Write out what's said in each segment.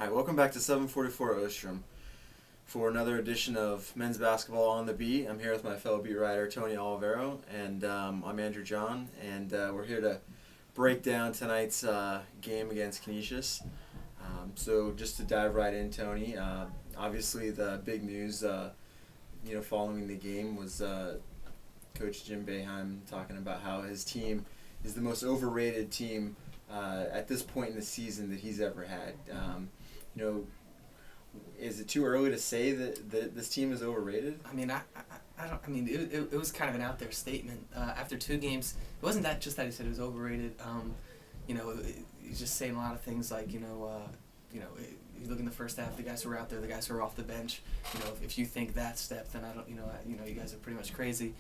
Hi, welcome back to 744 Ostrom for another edition of Men's Basketball on the Beat. I'm here with my fellow beat writer, Tony Olivero, and I'm Andrew John, and we're here to break down tonight's game against Canisius. So just to dive right in, Tony, obviously the big news, following the game was Coach Jim Boeheim talking about how his team is the most overrated team at this point in the season that he's ever had. Is it too early to say that this team is overrated? I mean, I don't. I mean, it was kind of an out there statement. After 2 games, it wasn't that just that he said it was overrated. He's just saying a lot of things like, you look in the first half, the guys who were out there, the guys who were off the bench. If you think that step, then I don't. You guys are pretty much crazy.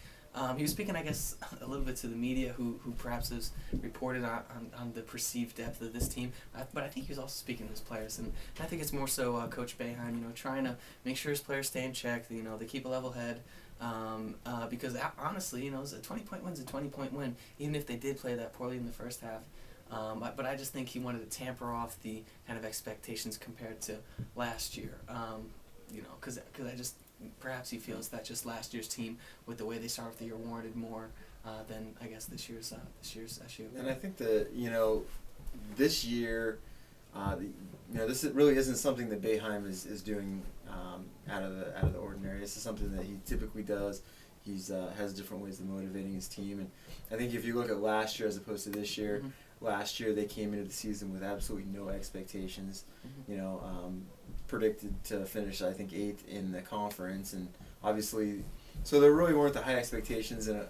He was speaking, I guess, a little bit to the media who perhaps has reported on the perceived depth of this team. But I think he was also speaking to his players. And I think it's more so Coach Boeheim, trying to make sure his players stay in check, they keep a level head. Because honestly, a 20-point win's a 20-point win, even if they did play that poorly in the first half. But I just think he wanted to tamper off the kind of expectations compared to last year. Because I just... Perhaps he feels that just last year's team, with the way they started the year, warranted more than I guess this year's issue. And I think that this year, this really isn't something that Boeheim is doing out of the ordinary. This is something that he typically does. He's has different ways of motivating his team, and I think if you look at last year as opposed to this year. Mm-hmm. Last year they came into the season with absolutely no expectations. Mm-hmm. Predicted to finish, I think, 8th in the conference, and obviously, so there really weren't the high expectations, and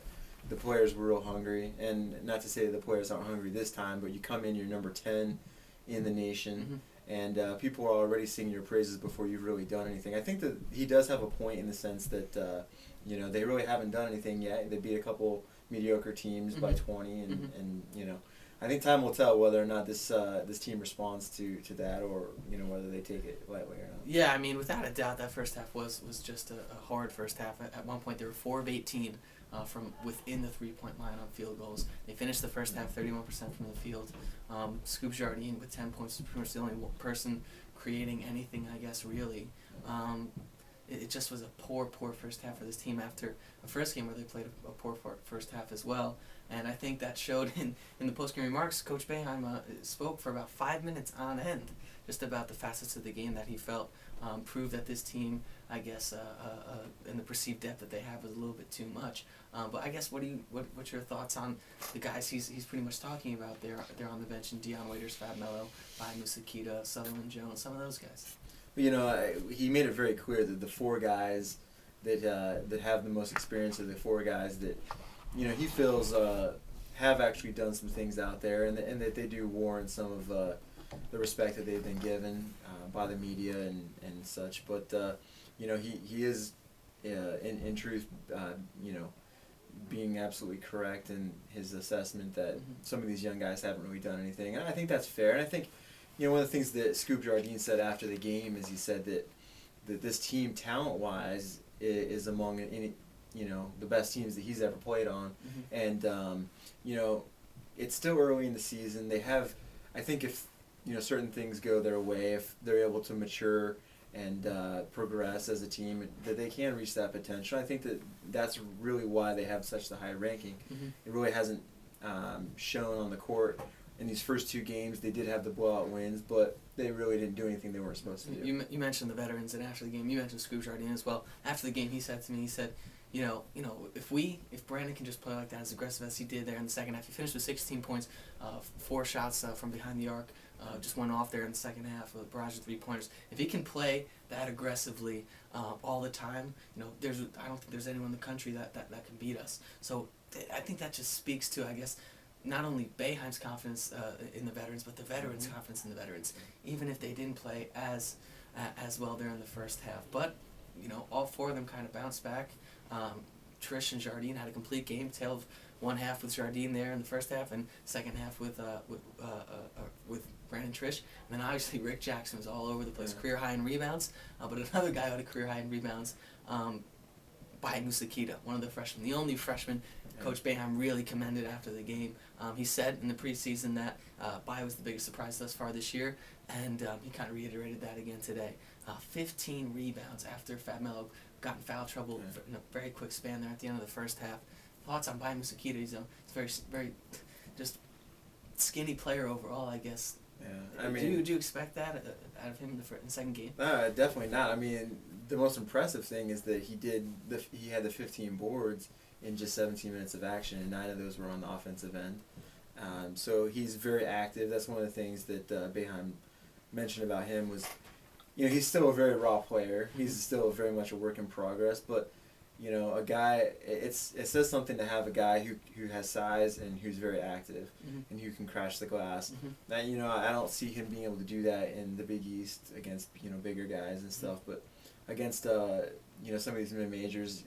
the players were real hungry. And not to say the players aren't hungry this time, but you come in, you're number 10 in the nation, mm-hmm. and people are already singing your praises before you've really done anything. I think that he does have a point in the sense that they really haven't done anything yet. They beat a couple mediocre teams mm-hmm. by 20, and I think time will tell whether or not this team responds to that, or whether they take it lightly or not. Yeah, I mean, without a doubt, that first half was just a hard first half. At one point, they were 4 of 18 from within the 3-point line on field goals. They finished the first half 31% from the field. Scoop Jardine with 10 points, pretty much the only person creating anything, I guess, really. It just was a poor first half for this team after a first game where they played a poor first half as well. And I think that showed in the post-game remarks. Coach Boeheim spoke for about 5 minutes on end just about the facets of the game that he felt proved that this team, I guess, and the perceived depth that they have was a little bit too much. But I guess what's your thoughts on the guys he's pretty much talking about there on the bench, and Dion Waiters, Fab Mello, Boeheim, Sakita, Sutherland Jones, some of those guys? He made it very clear that the 4 guys that have the most experience are the 4 guys that he feels have actually done some things out there, and that they do warrant some of the respect that they've been given by the media and such. But he is in truth being absolutely correct in his assessment that mm-hmm. some of these young guys haven't really done anything, and I think that's fair. And I think one of the things that Scoop Jardine said after the game is he said that this team, talent-wise, is among the best teams that he's ever played on. Mm-hmm. And it's still early in the season. They have, I think, if certain things go their way, if they're able to mature and progress as a team, that they can reach that potential. I think that's really why they have such a high ranking. Mm-hmm. It really hasn't shown on the court. In these first 2 games, they did have the blowout wins, but they really didn't do anything they weren't supposed to do. You mentioned the veterans, and after the game, you mentioned Scoop Jardine as well. After the game, he said to me, if Brandon can just play like that, as aggressive as he did there in the second half, he finished with 16 points, 4 shots from behind the arc, just went off there in the second half with a barrage of 3-pointers. If he can play that aggressively all the time, I don't think there's anyone in the country that can beat us. So I think that just speaks to, I guess, not only Boeheim's confidence in the veterans, but the veterans' mm-hmm. confidence in the veterans, even if they didn't play as well there in the first half. But all 4 of them kind of bounced back. Trish and Jardine had a complete game, tale of one half with Jardine there in the first half, and second half with Brandon Trish. And then obviously Rick Jackson was all over the place, career high in rebounds, but another guy had a career high in rebounds, by Nusakita, one of the freshmen, the only freshman Coach Boeheim really commended after the game. He said in the preseason that Bai was the biggest surprise thus far this year, and he kind of reiterated that again today. 15 rebounds after Fab Melo got in foul trouble in a very quick span there at the end of the first half. Thoughts on Bai Musakita? He's very just skinny player overall, I guess. Yeah, I mean, would you expect that out of him in the second game? Definitely not. I mean, the most impressive thing is that he had the 15 boards in just 17 minutes of action, and 9 of those were on the offensive end. So he's very active. That's one of the things that Boeheim mentioned about him was, he's still a very raw player. He's still very much a work in progress, but a guy, it says something to have a guy who has size and who's very active and who can crash the glass. That I don't see him being able to do that in the Big East against bigger guys and stuff, but against some of these mid majors,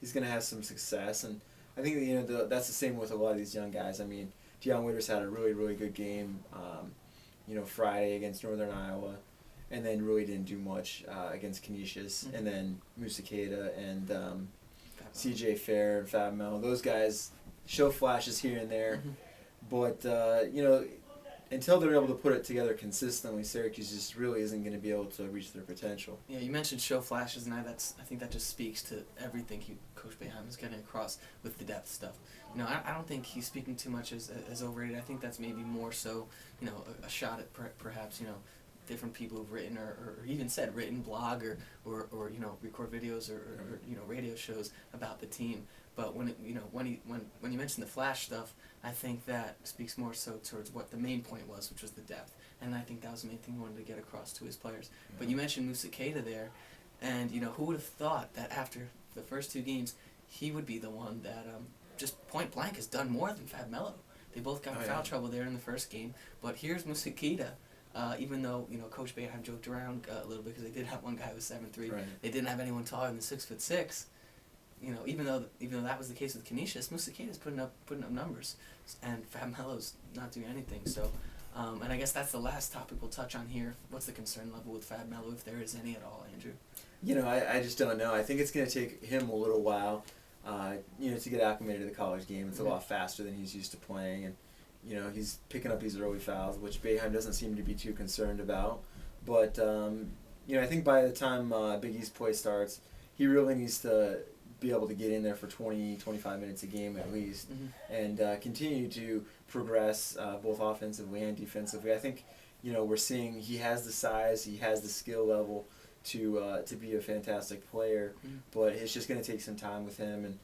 he's gonna have some success, and I think that's the same with a lot of these young guys. I mean, Deion Waiters had a really good game, Friday against Northern Iowa. And then really didn't do much against Canisius, and then Musakita and C.J. Fair and Fab Melo. Those guys show flashes here and there, but until they're able to put it together consistently, Syracuse just really isn't going to be able to reach their potential. Yeah, you mentioned show flashes, and I think that just speaks to everything Coach Boeheim is getting across with the depth stuff. I don't think he's speaking too much as overrated. I think that's maybe more so, a shot at perhaps different people who've written or even said written blog or record videos or radio shows about the team. But when you mention the flash stuff, I think that speaks more so towards what the main point was, which was the depth. And I think that was the main thing he wanted to get across to his players. Yeah. But you mentioned Musakita there, and who would have thought that after the first 2 games he would be the one that just point blank has done more than Fab Melo. They both got in foul trouble there in the first game, but here's Musakita. Even though Coach Boeheim joked around a little bit because they did have one guy who was 7'3", they didn't have anyone taller than 6'6". Even though that was the case with Canisius, Musakita's putting up numbers, and Fab Melo's not doing anything. So, and I guess that's the last topic we'll touch on here. What's the concern level with Fab Melo, if there is any at all, Andrew? I just don't know. I think it's going to take him a little while, to get acclimated to the college game. It's a lot faster than he's used to playing, and he's picking up these early fouls, which Boeheim doesn't seem to be too concerned about. But, I think by the time Big East play starts, he really needs to be able to get in there for 20, 25 minutes a game at least, and continue to progress both offensively and defensively. I think, we're seeing he has the size, he has the skill level to be a fantastic player, but it's just going to take some time with him. And,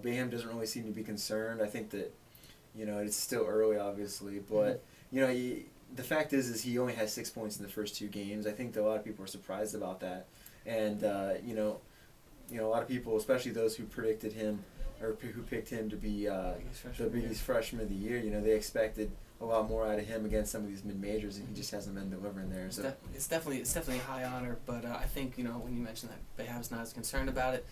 Boeheim doesn't really seem to be concerned. I think that it's still early, obviously, but the fact is he only has 6 points in the first 2 games. I think that a lot of people are surprised about that, and a lot of people, especially those who predicted him or who picked him to be the biggest freshman of the year, they expected a lot more out of him against some of these mid majors, and he just hasn't been delivering there. So it's definitely a high honor, but I think when you mentioned that Boeheim's not as concerned about it,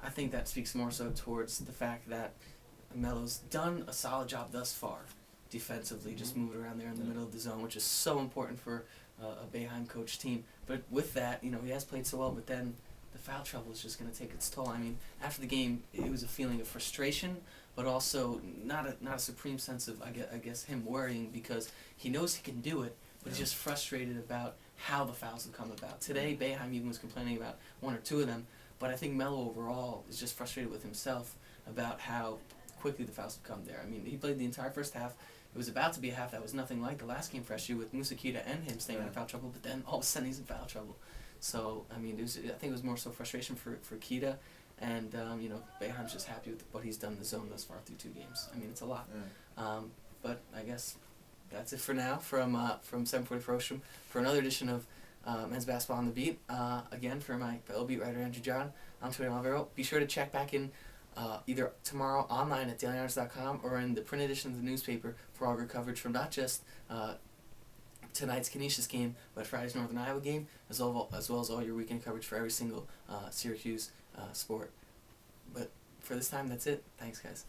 I think that speaks more so towards the fact that Melo's done a solid job thus far defensively, just moving around there in the middle of the zone, which is so important for a Boeheim coach team. But with that, he has played so well, but then the foul trouble is just going to take its toll. I mean, after the game, it was a feeling of frustration, but also not a supreme sense of, I guess, him worrying, because he knows he can do it, but he's just frustrated about how the fouls have come about. Today, Boeheim even was complaining about 1 or 2 of them, but I think Melo overall is just frustrated with himself about how quickly the fouls have come there. I mean, he played the entire first half. It was about to be a half that was nothing like the last game for SU with Musakita and him staying in foul trouble, but then all of a sudden he's in foul trouble. So, I mean, I think it was more so frustration for Kita, and, Boeheim's just happy with what he's done in the zone thus far through 2 games. I mean, it's a lot. But I guess that's it for now from 740 for Ostrom for another edition of Men's Basketball on the Beat. Again, for my fellow beat writer, Andrew John, I'm Tony Olivero. Be sure to check back in either tomorrow online at dailyarts.com or in the print edition of the newspaper for all your coverage from not just tonight's Canisius game, but Friday's Northern Iowa game, as well as all your weekend coverage for every single Syracuse sport. But for this time, that's it. Thanks, guys.